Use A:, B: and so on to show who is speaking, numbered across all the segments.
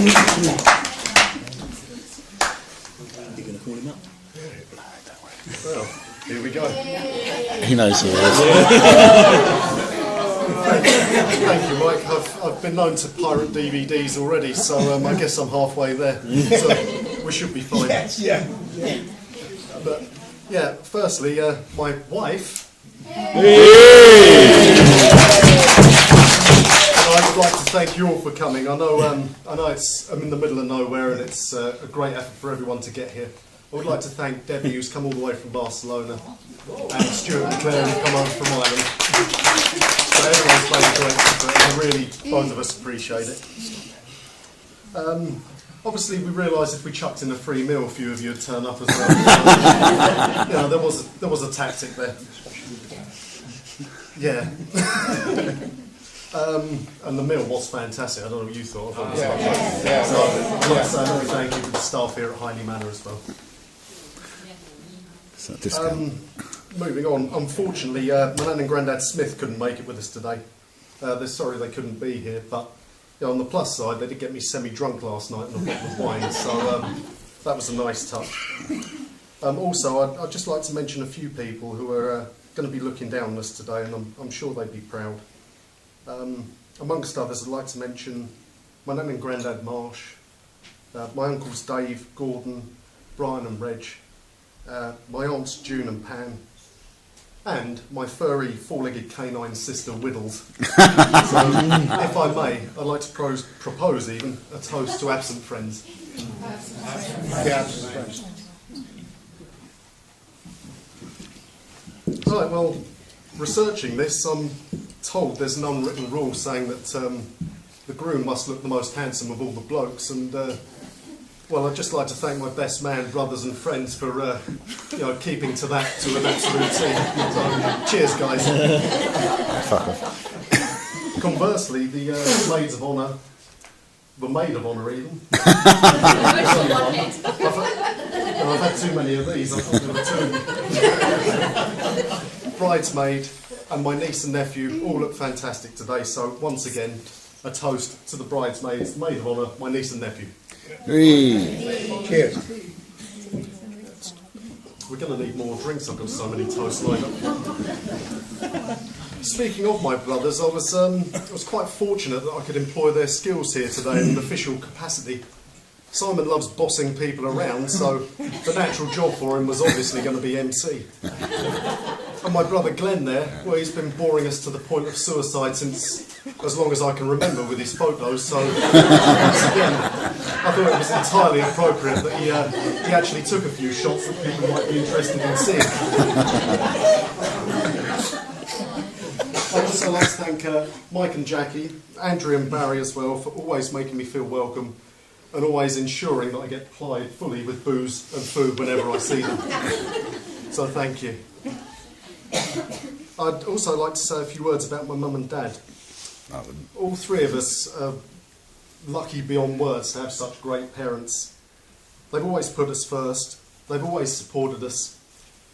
A: going to call him up?
B: Well, here we go.
C: He knows who he is.
B: Thank you, Mike. I've been known to pirate DVDs already, so I guess I'm halfway there. So we should be fine.
A: Yes, yeah.
B: But yeah, firstly, my wife. I would like to thank you all for coming. I know I'm in the middle of nowhere, and it's a great effort for everyone to get here. I would like to thank Debbie, who's come all the way from Barcelona, and Stuart and Claire, who've come over from Ireland. So everyone's made a great effort, and really, both of us appreciate it. Obviously, we realised if we chucked in a free meal, a few of you would turn up as well. So, you know, there was a tactic there. Yeah. And the meal was fantastic. I don't know what you thought. So I'd like to say another thank you to the staff here at Hindley Manor as well. Moving on, unfortunately, my nan and Grandad Smith couldn't make it with us today. They're sorry they couldn't be here, but on the plus side, they did get me semi-drunk last night and a bottle of wine, so that was a nice touch. Also, I'd just like to mention a few people who are going to be looking down on us today, and I'm sure they'd be proud. Amongst others, I'd like to mention my nan and Grandad Marsh, my uncles Dave, Gordon, Brian and Reg, my aunts June and Pam, and my furry four-legged canine sister Whittles. So, if I may, I'd like to propose even a toast to absent friends. Right, well, researching this, I'm told there's an unwritten rule saying that the groom must look the most handsome of all the blokes, and well, I'd just like to thank my best man, brothers and friends for keeping to that to an absolute T. So, cheers, guys. Conversely, the maids of honour, the maid of honour even. I've had too many of these. I thought there were two. Bridesmaid and my niece and nephew all look fantastic today. So once again, a toast to the bridesmaids, maid of honour, my niece and nephew.
A: Cheers.
B: We're going to need more drinks. I've got so many toasts lined up. Speaking of my brothers, I was quite fortunate that I could employ their skills here today in an official capacity. Simon loves bossing people around, so the natural job for him was obviously going to be MC. And my brother Glenn there, well, he's been boring us to the point of suicide since as long as I can remember with his photos, so once again, I thought it was entirely appropriate that he actually took a few shots that people might be interested in seeing. I'd also like to thank Mike and Jackie, Andrew and Barry as well, for always making me feel welcome and always ensuring that I get plied fully with booze and food whenever I see them. So thank you. I'd also like to say a few words about my mum and dad. All three of us are lucky beyond words to have such great parents. They've always put us first, they've always supported us,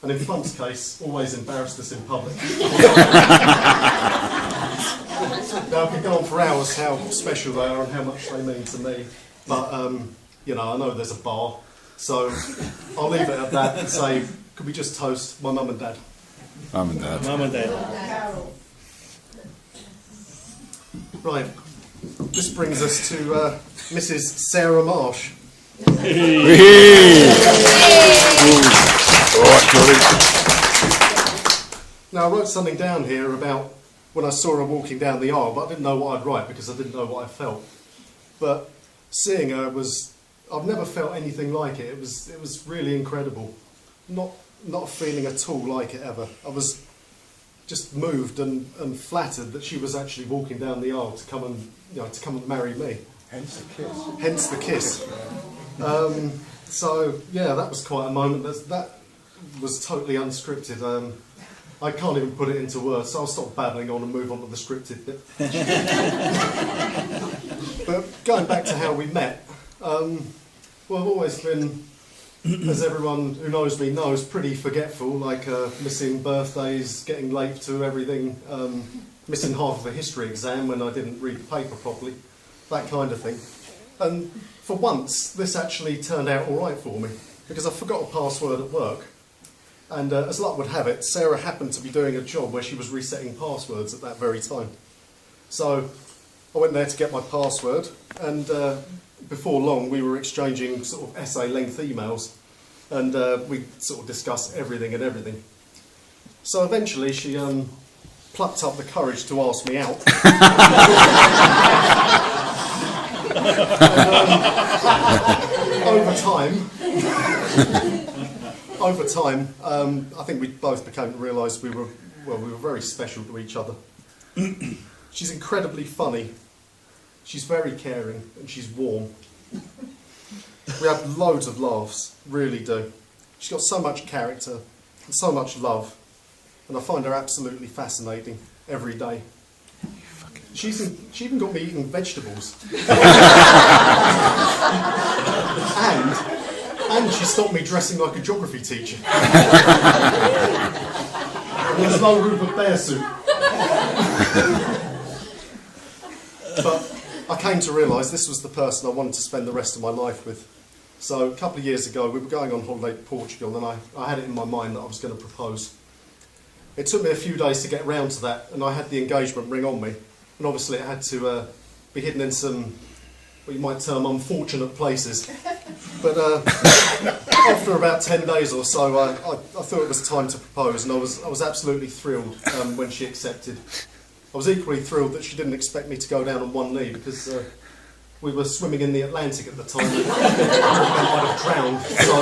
B: and in Funk's case, always embarrassed us in public. Now I could go on for hours how special they are and how much they mean to me, but I know there's a bar, so I'll leave it at that and say, could we just toast my mum and dad?
C: Mum and Dad.
A: Mum and Dad.
B: Right, this brings us to Mrs. Sarah Marsh. Now I wrote something down here about when I saw her walking down the aisle, but I didn't know what I'd write because I didn't know what I felt. But seeing her I've never felt anything like it. It was really incredible. Not a feeling at all like it ever. I was just moved and flattered that she was actually walking down the aisle to come and marry me.
A: Hence the kiss.
B: Hence the kiss. So yeah, that was quite a moment. That was totally unscripted. I can't even put it into words, so I'll stop babbling on and move on to the scripted bit. But going back to how we met, well, I've always been, as everyone who knows me knows, pretty forgetful, like missing birthdays, getting late to everything, missing half of a history exam when I didn't read the paper properly, that kind of thing. And for once, this actually turned out all right for me, because I forgot a password at work. And as luck would have it, Sarah happened to be doing a job where she was resetting passwords at that very time. So I went there to get my password, and before long we were exchanging sort of essay-length emails, and we sort of discussed everything and everything. So eventually she plucked up the courage to ask me out. Over time, I think we both became to realise we were very special to each other. She's incredibly funny, she's very caring, and she's warm. We have loads of laughs, really do. She's got so much character and so much love, and I find her absolutely fascinating every day. She even got me eating vegetables. And she stopped me dressing like a geography teacher. There's no Rupert Bear suit. But I came to realise this was the person I wanted to spend the rest of my life with. So a couple of years ago we were going on holiday to Portugal, and I had it in my mind that I was going to propose. It took me a few days to get round to that, and I had the engagement ring on me, and obviously it had to be hidden in some, what you might term, unfortunate places. But after about 10 days or so, I thought it was time to propose, and I was absolutely thrilled when she accepted. I was equally thrilled that she didn't expect me to go down on one knee, because we were swimming in the Atlantic at the time. I might have drowned. So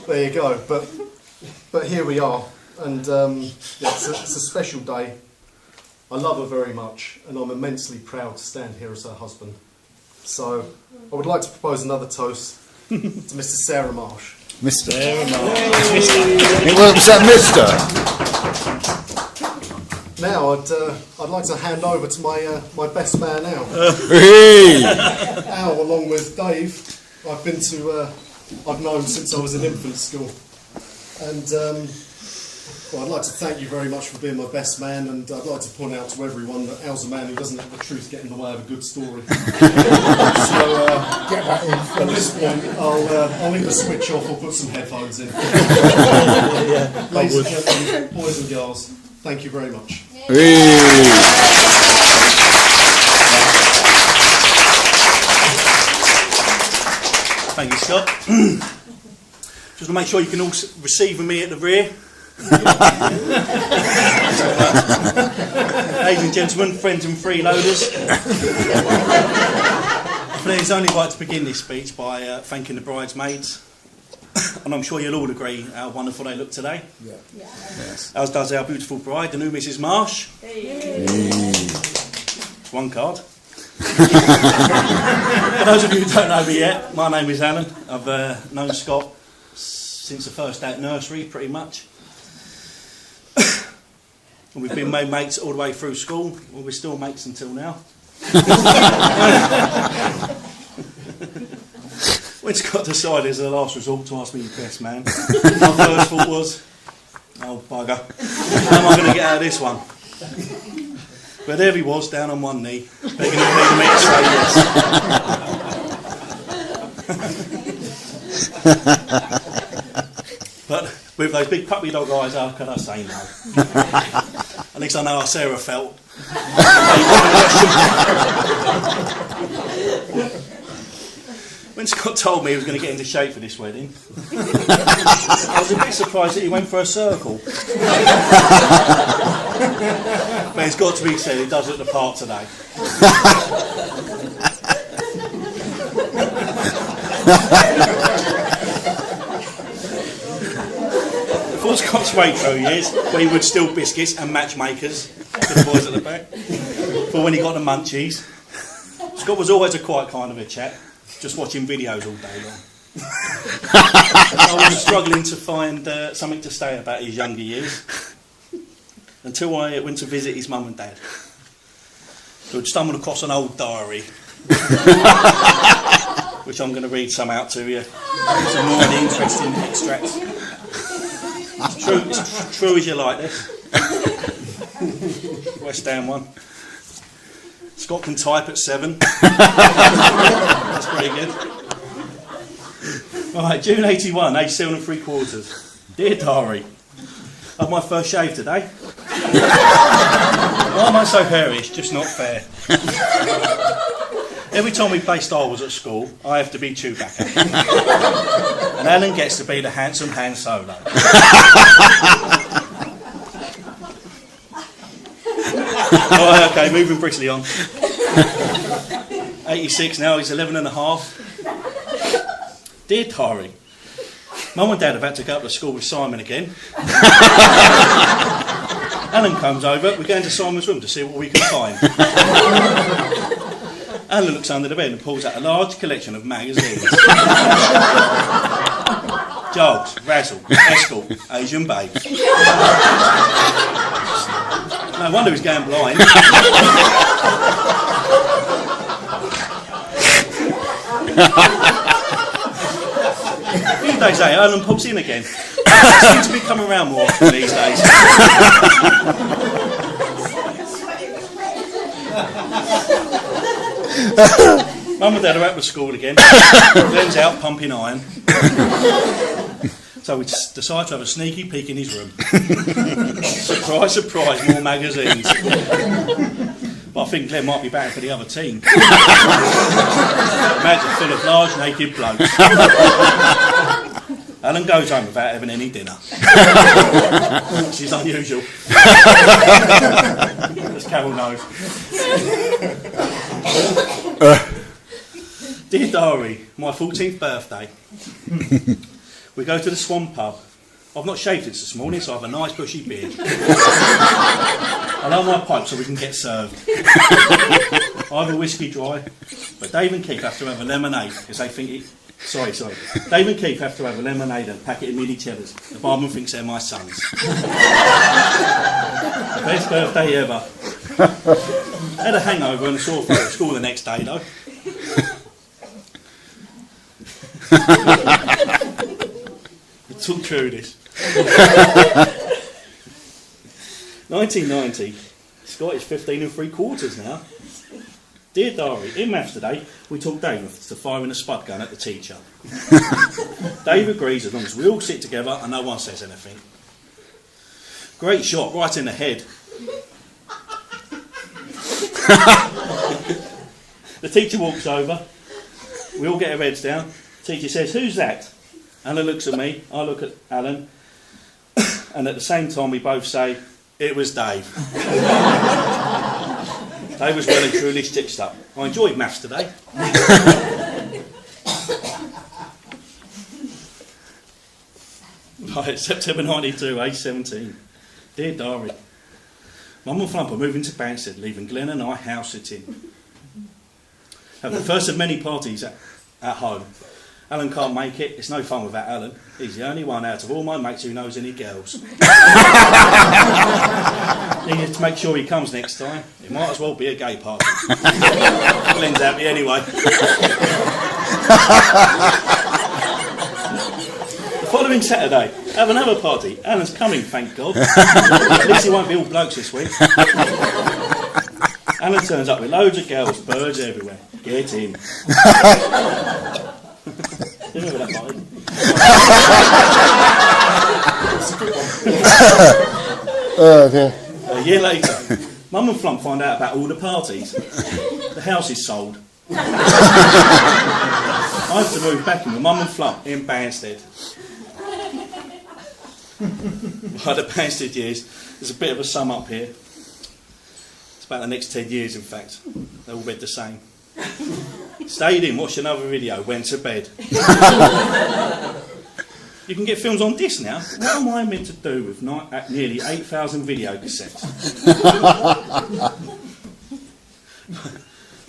B: there you go. But here we are, and yeah, it's a special day. I love her very much, and I'm immensely proud to stand here as her husband. So I would like to propose another toast to Mr. Sarah Marsh.
C: Mr. Sarah Marsh. Was that Mr.?
B: Now I'd like to hand over to my best man Al. Al, along with Dave, I've known since I was in infant school, and well, I'd like to thank you very much for being my best man, and I'd like to point out to everyone that Al's a man who doesn't let the truth get in the way of a good story. So at this point, I'll either switch off or put some headphones in. Ladies and gentlemen, boys and girls, thank you very much.
D: Thank you, Scott. Just to make sure you can all receive with me at the rear. Ladies and gentlemen, friends and freeloaders, please only like to begin this speech by thanking the bridesmaids, and I'm sure you'll all agree how wonderful they look today.
A: Yeah.
C: Yes.
D: As does our beautiful bride, the new Mrs. Marsh. One card. For those of you who don't know me yet, my name is Alan. I've known Scott since the first day at nursery, pretty much. And we've been made mates all the way through school. Well, we're still mates until now. When Scott decided as a last resort to ask me the best man, my first thought was, oh bugger, how am I going to get out of this one? But there he was, down on one knee, begging me to say yes. But with those big puppy dog eyes, how could I say no? At least I know how Sarah felt. When Scott told me he was going to get into shape for this wedding, I was a bit surprised that he went for a circle. But it's got to be said, he does look the part today. Before Scott's weight through years, where he would steal biscuits and matchmakers for the boys at the back, for when he got the munchies, Scott was always a quiet kind of a chap, just watching videos all day long. I was struggling to find something to say about his younger years, until I went to visit his mum and dad, who had stumbled across an old diary, which I'm going to read some out to you. Some more interesting extracts. It's true as you like this. West Ham one. Scott can type at 7. That's pretty good. Right, June 81, age 7 3/4. Dear Diary, I had my first shave today. Why am I so hairy? It's just not fair. Every time we play Star Wars at school, I have to be Chewbacca. And Alan gets to be the handsome Han Solo. Right, okay, moving briskly on. 86 now, he's 11 and a half. Dear Diary, Mum and Dad have had to go up to school with Simon again. Alan comes over, we go into Simon's room to see what we can find. Alan looks under the bed and pulls out a large collection of magazines. Jogs, Razzle, Escort, Asian Babes. No wonder he's going blind. A few days later, Alan pops in again. He seems to be coming around more often these days. Mum and Dad are out with school again. Glenn's out pumping iron. So we decide to have a sneaky peek in his room. Surprise, surprise, more magazines. But I think Glenn might be batting for the other team. Mags are full of large naked blokes. Alan goes home without having any dinner. Which is unusual. As Carol knows. Dear Diary, my 14th birthday. We go to the Swan pub. I've not shaved it this morning, so I have a nice bushy beard. I love my pipe so we can get served. I have a whiskey dry, but Dave and Keith have to have a lemonade because they think it. Sorry. Dave and Keith have to have a lemonade and a packet of mini cheddars. The barman thinks they're my sons. The best birthday ever. Had a hangover and a sore throat at school the next day though. It's all true, this. 1990. Scott is 15 3/4 now. Dear Diary, in maths today, we taught Dave to firing a spud gun at the teacher. Dave agrees as long as we all sit together and no one says anything. Great shot, right in the head. The teacher walks over. We all get our heads down. The teacher says, "Who's that?" Alan looks at me, I look at Alan, and at the same time we both say, "It was Dave." Dave was well and truly stitched up. I enjoyed maths today. Right, September 92, age 17. Dear Diary, Mum and Flump are moving to Banstead, leaving Glenn and I house sitting. Have the first of many parties at home. Alan can't make it. It's no fun without Alan. He's the only one out of all my mates who knows any girls. Needed to make sure he comes next time. It might as well be a gay party. Glenn's happy anyway. The following Saturday, have another party. Alan's coming, thank God. At least he won't be all blokes this week. Alan turns up with loads of girls, birds everywhere. Get in. You remember that party?
C: Oh dear.
D: A year later, Mum and Flump find out about all the parties. The house is sold. I have to move back in with Mum and Flump in Banstead. By the Banstead years, there's a bit of a sum up here. It's about the next 10 years, in fact. They all read the same. Stayed in, watched another video, went to bed. You can get films on disc now. What am I meant to do with nearly 8,000 video cassettes?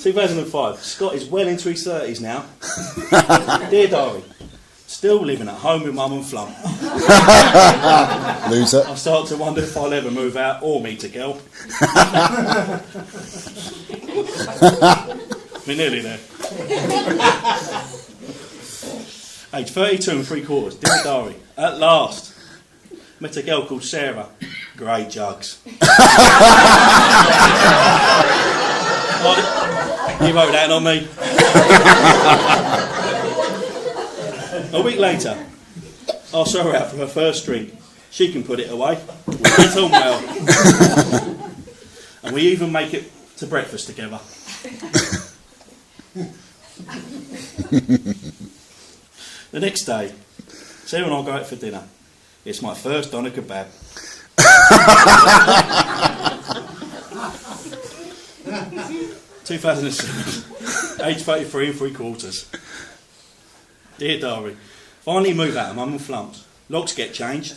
D: 2005. Scott is well into his 30s now. Dear Diary, still living at home with Mum and Flump.
C: Loser.
D: I start to wonder if I'll ever move out or meet a girl. We're nearly there. Age 32 3/4. Dear Diary, at last. Met a girl called Sarah. Great jugs. You wrote that, not me. A week later, I saw her out for her first drink. She can put it away. We get on well. And we even make it to breakfast together. The next day, Sarah and I go out for dinner. It's my first doner kebab. 2007, age 33 and 3/4. Dear diary, finally move out of mum and flumps. Logs get changed.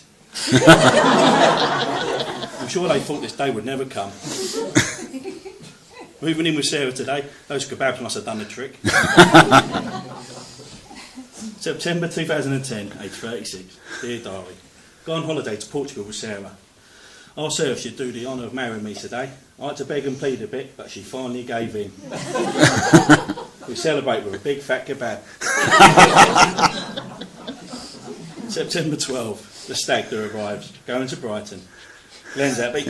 D: I'm sure they thought this day would never come. Moving in with Sarah today, those kebabs must have done the trick. September 2010, age 36. Dear diary, go on holiday to Portugal with Sarah. Asked her if she'd do the honour of marrying me today. I had to beg and plead a bit, but she finally gave in. We celebrate with a big fat kebab. September 12, the stag do arrives, going to Brighton. Glenn's happy.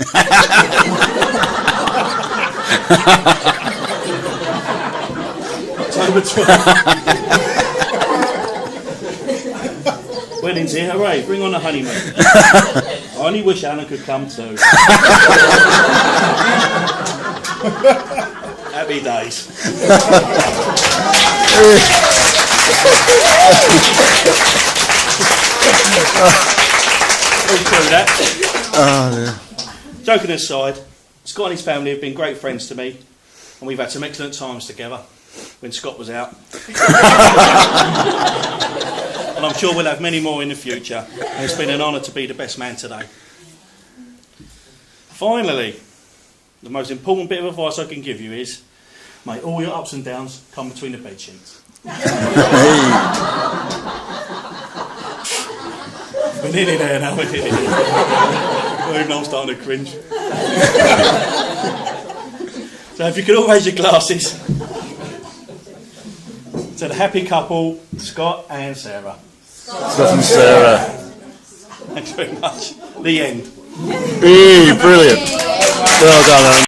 D: October 12. Wedding's here, hooray, bring on the honeymoon. I only wish Alan could come too. Happy days. All through that.
C: Oh, dear.
D: Joking aside, Scott and his family have been great friends to me, and we've had some excellent times together when Scott was out. And I'm sure we'll have many more in the future. And it's been an honour to be the best man today. Finally, the most important bit of advice I can give you is, may all your ups and downs come between the bed sheets. We're nearly there now, we're nearly there. Even I'm starting to cringe. So if you could all raise your glasses to the happy couple, Scott and Sarah.
C: Scott and Sarah.
D: Thanks very much. The end.
C: Brilliant. Well done, Alan.